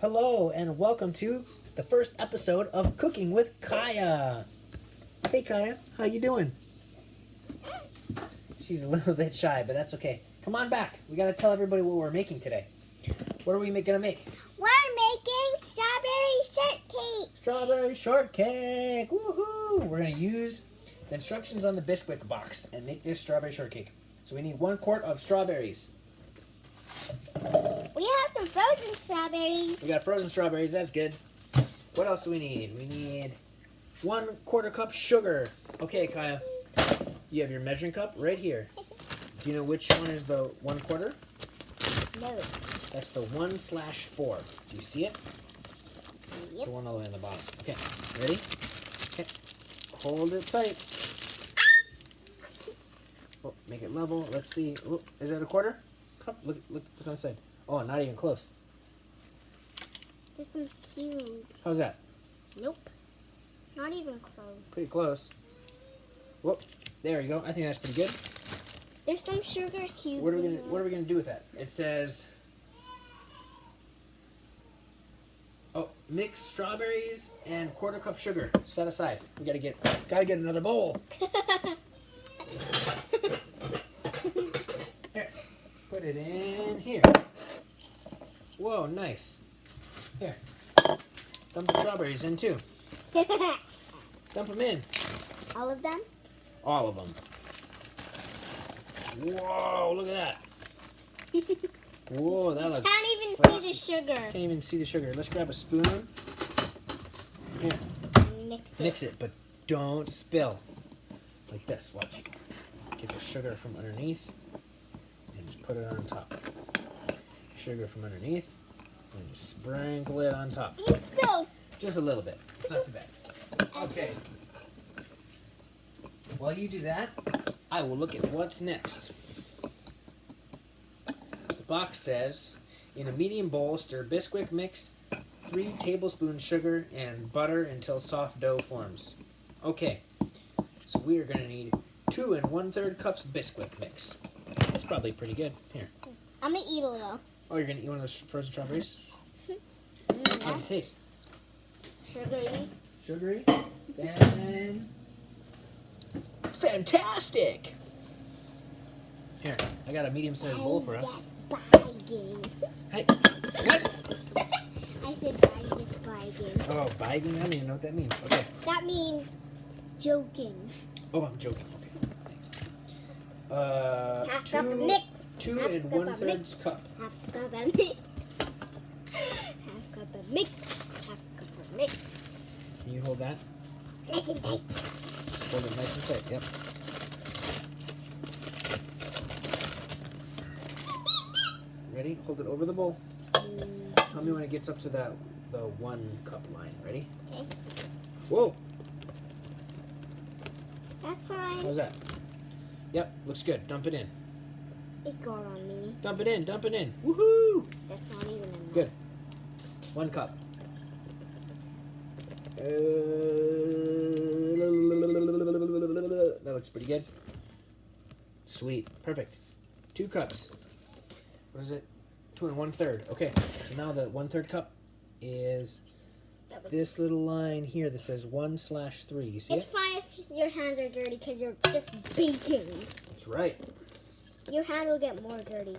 Hello and welcome to the first episode of Cooking with Kaia. Hey Kaia, how you doing? She's a little bit shy, but that's okay. Come on back. We gotta tell everybody what we're making today. What are we gonna make? We're making strawberry shortcake. Strawberry shortcake! Woohoo! We're gonna use the instructions on the Bisquick box and make this strawberry shortcake. So we need 1 quart of strawberries. We have some frozen strawberries. We got frozen strawberries, that's good. What else do we need? We need 1/4 cup sugar. Okay, Kaia, you have your measuring cup right here. Do you know which one is the 1/4? No. That's the 1/4. Do you see it? Yep. It's the one all the way on the bottom. Okay, ready? Okay, hold it tight. Oh, make it level. Let's see. Oh, is that a 1/4 cup? Look on the side. Oh, not even close. Just some cubes. How's that? Nope. Not even close. Pretty close. Whoop. There you go. I think that's pretty good. There's some sugar cubes. What are we gonna do with that? It says, oh, mix strawberries and 1/4 cup sugar. Set aside. We gotta get another bowl. Here, put it in here. Whoa, nice. Here, dump the strawberries in too. Dump them in. All of them? All of them. Whoa, look at that. Whoa, that looks Can't even fancy. see the sugar. Can't even see the sugar. Let's grab a spoon. Here, mix it, but don't spill. Like this, watch. Get the sugar from underneath and just put it on top. Sugar from underneath and just sprinkle it on top. You spilled. Just a little bit. It's not too bad. Okay. While you do that, I will look at what's next. The box says, in a medium bowl, stir Bisquick mix, 3 tablespoons sugar, and butter until soft dough forms. Okay, so we are going to need 2 1/3 cups Bisquick mix. That's probably pretty good. Here. I'm going to eat a little. Oh, you're going to eat one of those frozen strawberries? How's it taste? Sugary. Sugary. Then fantastic! Here, I got a medium-sized bowl for us. Just bagging. Hey, what? I said just bagging. Oh, bagging? I don't even know what that means. Okay. That means joking. Oh, I'm joking. Okay, thanks. Half cup of mix. 2 Half cup of 1/3 mix. cup. Half cup of mix. Half cup of mix. Half cup of mix. Can you hold that? Nice and tight. Hold it nice and tight. Yep. Ready? Hold it over the bowl. Tell me when it gets up to the 1 cup line. Ready? Okay. Whoa! That's fine. How's that? Yep, looks good. Dump it in. It got on me. Dump it in. Dump it in. Woohoo! That's not even enough. Good. 1 cup. That looks pretty good. Sweet. Perfect. 2 cups. What is it? 2 1/3. Okay. So now the 1/3 cup is this little line here that says 1/3. You see It's it? fine if your hands are dirty because you're just baking. That's right. Your hand will get more dirty.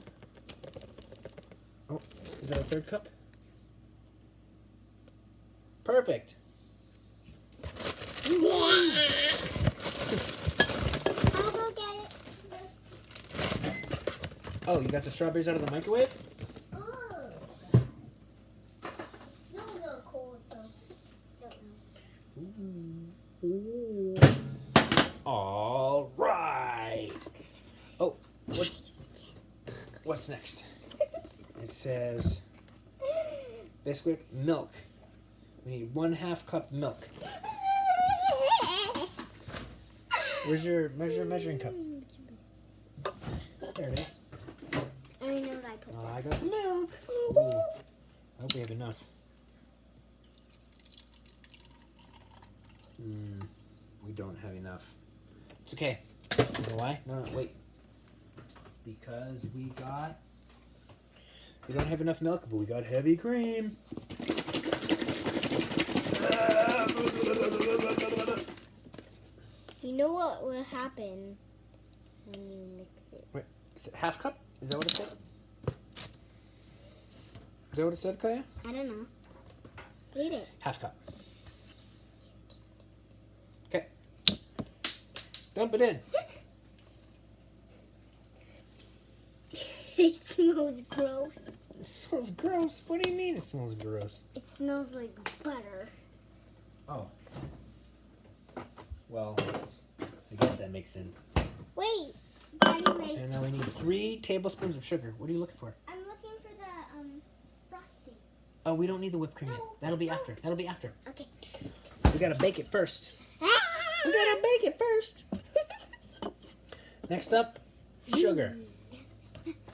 Oh, is that a 1/3 cup? Perfect. I'll go get it. Oh, you got the strawberries out of the microwave? Oh. It's still a little cold, so don't know. Ooh. All right. Oh, what's next? It says Bisquick milk. We need 1/2 cup milk. Where's your measuring cup? There it is. I know what I put Oh, there. I got the milk. Ooh. I hope we have enough. We don't have enough. It's okay. You know why? No, wait. Because we don't have enough milk, but we got heavy cream. You know what will happen when you mix it? Wait, is it half cup? Is that what it said? Is that what it said, Kaia? I don't know. Read it. Half cup. Okay. Dump it in. It smells gross. It smells gross. What do you mean it smells gross? It smells like butter. Oh. Well, I guess that makes sense. Wait, Daddy, wait. And now we need 3 tablespoons of sugar. What are you looking for? I'm looking for the frosting. Oh, we don't need the whipped cream yet. No, That'll be no. after. That'll be after. Okay. We gotta bake it first. We gotta bake it first. Next up, sugar.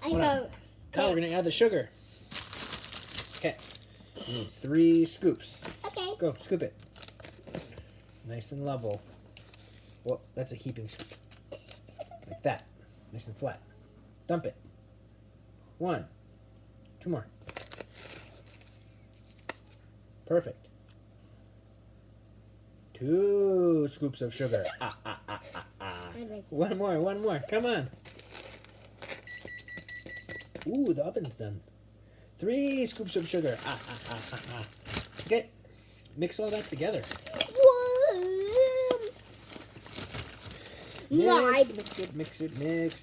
I Hold on. know. Now we're gonna add the sugar. Okay. We need 3 scoops. Okay. Go, scoop it. Nice and level. Well, that's a heaping scoop. Like that. Nice and flat. Dump it. 1. 2 more. Perfect. 2 scoops of sugar. One more. Come on. Ooh, the oven's done. 3 scoops of sugar. Okay. Mix all that together. Mix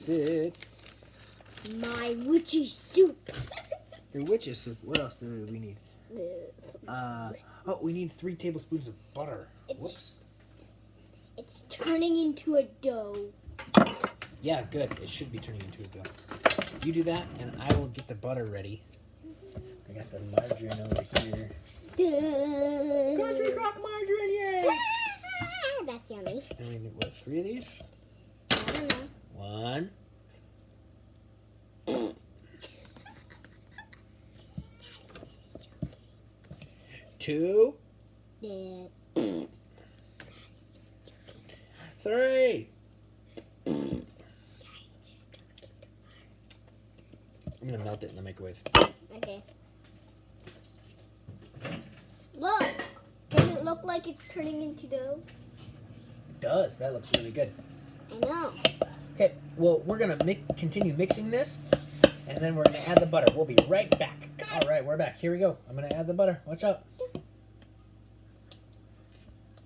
it. My witchy soup. Your witch's soup. What else do we need? Oh, we need 3 tablespoons of butter. Whoops. It's turning into a dough. Yeah, good. It should be turning into a dough. You do that, and I will get the butter ready. I got the margarine over here. Country crock margarine, yay! That's yummy. And we need, what, 3 of these? I don't know. 1. Two. Yeah. 3. I'm gonna melt it in the microwave. Okay. Look! Does it look like it's turning into dough? It does. That looks really good. I know. Okay, well, we're gonna continue mixing this, and then we're gonna add the butter. We'll be right back. All right, we're back. Here we go. I'm gonna add the butter. Watch out.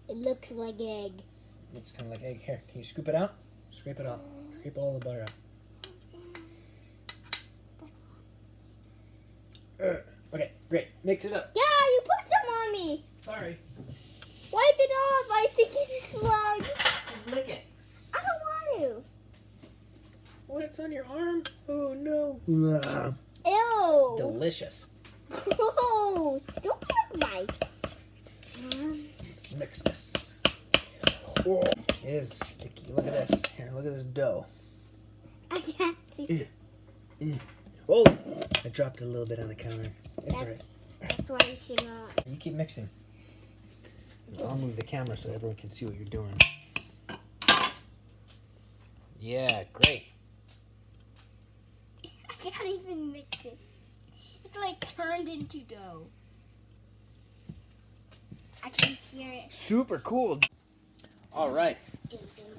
It looks like egg. Looks kind of like egg. Here, can you scoop it out? Scrape it out. Scrape all the butter out. Okay, great. Mix it up. Yeah, you put some on me. Sorry. Wipe it off. I think it's slug. Just lick it. I don't want to. What? It's on your arm? Oh no. Ew. Delicious. Gross. Don't hurt my arm. Let's mix this. Oh, it is sticky. Look at this. Here, look at this dough. I can't see. Oh, I dropped a little bit on the counter. It's alright. That's why you should not. You keep mixing. And I'll move the camera so everyone can see what you're doing. Yeah, great. I can't even mix it. It's like turned into dough. I can hear it. Super cool. All right.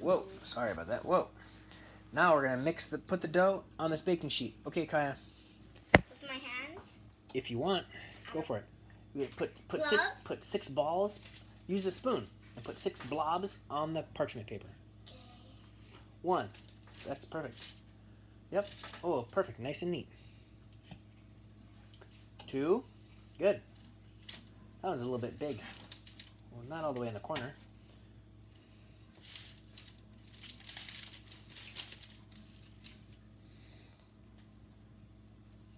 Whoa, sorry about that. Whoa. Now we're gonna put the dough on this baking sheet. Okay, Kaia. With my hands? If you want, go for it. You put Gloves? put 6 balls. Use the spoon and put 6 blobs on the parchment paper. 1. That's perfect. Yep. Oh, perfect. Nice and neat. 2. Good. That was a little bit big. Well, not all the way in the corner.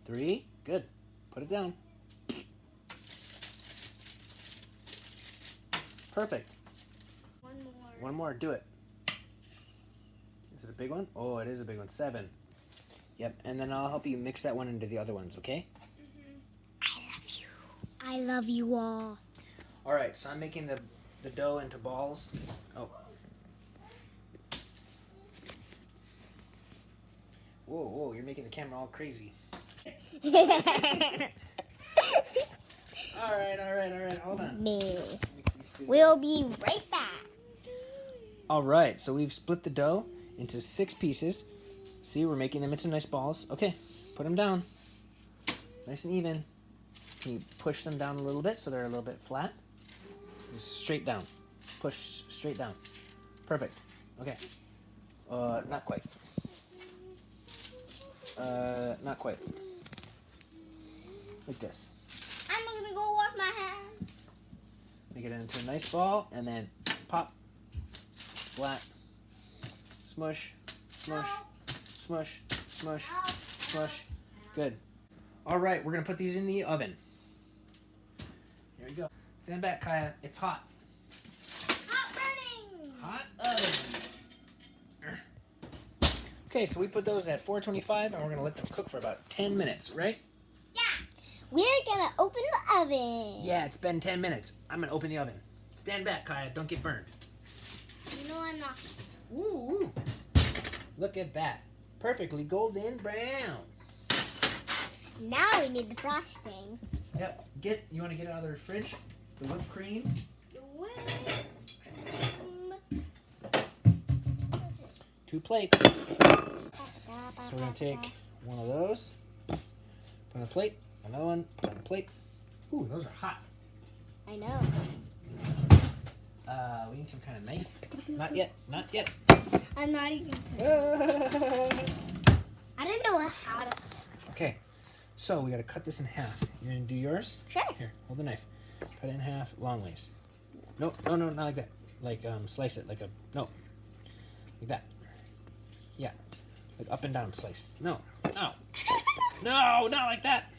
3. Good. Put it down. Perfect. One more. One more. Do it. Is it a big one? Oh, it is a big one. 7. Yep. And then I'll help you mix that one into the other ones, okay? I love you. I love you all. All right. So I'm making the dough into balls. Oh. Whoa, whoa. You're making the camera all crazy. All right. Hold on. Me. Mix these two We'll be right back. All right, so we've split the dough into 6 pieces. See, we're making them into nice balls. Okay, put them down. Nice and even. Can you push them down a little bit so they're a little bit flat? Just straight down. Push straight down. Perfect. Okay. Not quite. Not quite. Like this. I'm gonna go wash my hands. Make it into a nice ball, and then pop, splat, smush, smush, smush, smush, smush. Good. All right, we're gonna put these in the oven. Here we go. Stand back, Kaia. It's hot. Hot burning. Hot oven. Okay, so we put those at 425, and we're gonna let them cook for about 10 minutes, right? Yeah. We're gonna open the oven. Yeah, it's been 10 minutes. I'm gonna open the oven. Stand back, Kaia. Don't get burned. No, I'm not. Ooh. Look at that. Perfectly golden brown. Now we need the frosting. Yep. You want to get it out of the fridge? The whipped cream. Two plates. So we're going to take one of those, put on a plate, another one, put on a plate. Ooh, those are hot. I know. We need some kind of knife. Not yet. Not yet. I'm not even. I didn't know how to. Okay. So we got to cut this in half. You're going to do yours? Sure. Here, hold the knife. Cut it in half, long ways. No, not like that. Like, slice it like no. Like that. Yeah. Like up and down slice. No, not like that.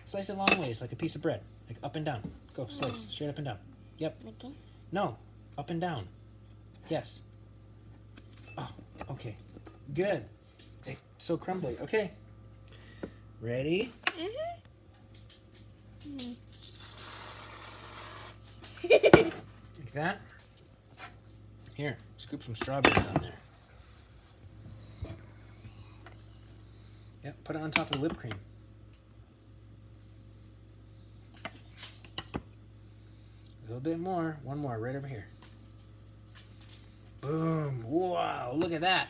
Slice it long ways, like a piece of bread. Like up and down. Go, slice, straight up and down. Yep. Okay. No, up and down. Yes. Oh, okay. Good. It's so crumbly. Okay. Ready? Like that. Here, scoop some strawberries on there. Yep, put it on top of the whipped cream. A little bit more. One more, right over here. Boom. Wow, look at that.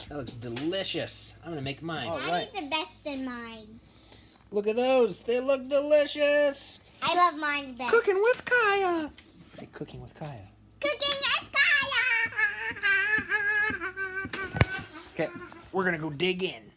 That looks delicious. I'm going to make mine. All right. Mine's the best in mine. Look at those. They look delicious. I love mine's best. Cooking with Kaia. Say cooking with Kaia. Cooking with Kaia. Okay, we're going to go dig in.